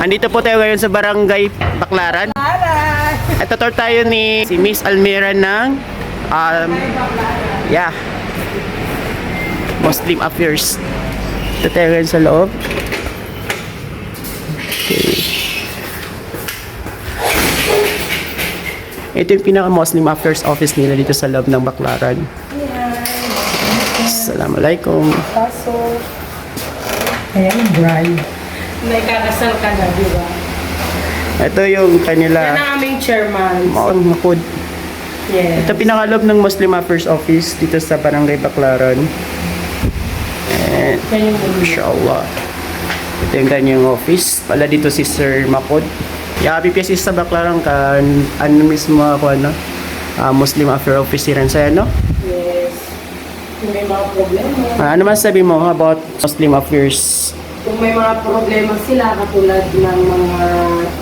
Andito po tayo ngayon sa Barangay Baclaran. At tutor tayo ni si Miss Almira ng Muslim Affairs. Ito tayo ngayon sa loob. Okay. Ito yung pinaka-Muslim Affairs office nila dito sa loob ng Baclaran. Assalamualaikum. Pasok. Ayan, bride. May kakasal ka na, di ba? Ito yung kanila. Yan ang aming chairman. Makod. Yes. Ito pinaka-loob ng Muslim Affairs office dito sa Barangay Baclaran. And Yan yung bumili. inshallah. Ito yung kanyang office. Pala dito si Sir Makod. Yabi kasi sa Baclaran kan ano mismo ako Muslim Affairs office rin sa ano? Yes. Kung may mga problema. Ano man sabi mo about Muslim Affairs? Kung may mga problema sila, katulad ng mga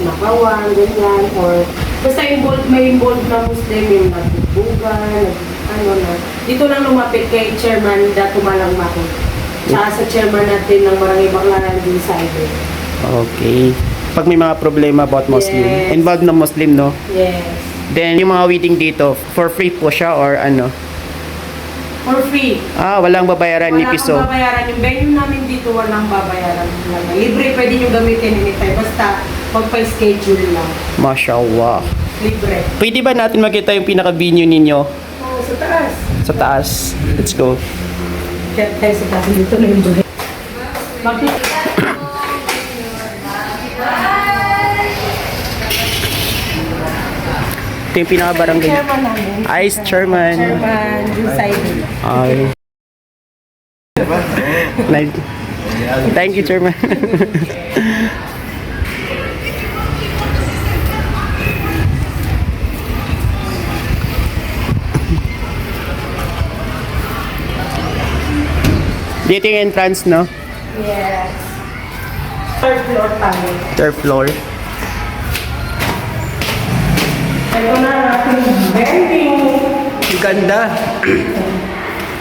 nakawan, ganyan, or basta may involved na Muslim, yung nagbubugan, dito lang lumapit kay Chairman Dato Malang Makod. Tsaka sa Chairman natin ng Barangay Baclaran din sa Ibe. Okay. Pag may mga problema about Muslim, Yes. involved na Muslim, no? Yes. Then, yung mga wedding dito, for free po siya or ano? For free. Walang babayaran ni piso. Walang babayaran. Yung venue namin dito, walang babayaran. Libre, pwede nyo gamitin anytime. Basta magpa-schedule lang. Mashallah. Libre. Pwede ba natin makita yung pinaka-venue ninyo Oo, sa taas. sa taas? Let's go. Kaya tayo sa taas dito na yung buhay. Bakit? Ito yung pinaka-barangay. Chairman namin. Ice Chairman. Chairman, yung side. Ay. Thank you, Chairman. Dito yung entrance, no? Yes. Third floor tayo. Third floor. Ito na ating venue. Ganda.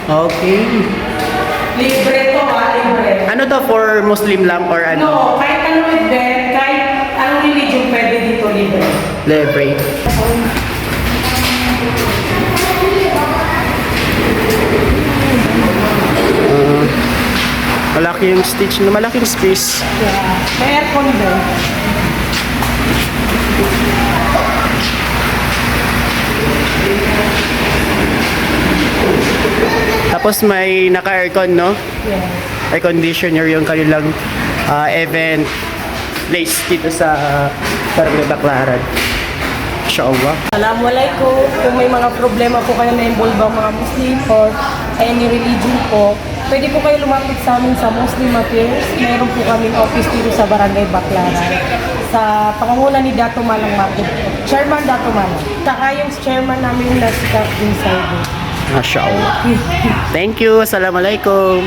Okay. Libre to libre. Ano to, for Muslim lang or ano? No, kahit anong event, kahit anong religion pwede dito libre. Libre. Malaki yung stage na malaking space. Yeah. May aircon din. Tapos may naka-aircon, no? Yeah. Air conditioner yung kanilang event place dito sa Barangay Baclaran. Inshallah. Assalamualaikum. Kung may mga problema po kayo na involve ang mga Muslim or any religion po, pwede po kayo lumapit sa amin sa Muslim Affairs. Meron po kaming office dito sa Barangay Baclaran. Sa pangunguna ni Dato Malang Makod. Chairman Dato Malang. Saka yung chairman namin na si Captain Saibo. Mashallah. Thank you. Assalamualaikum.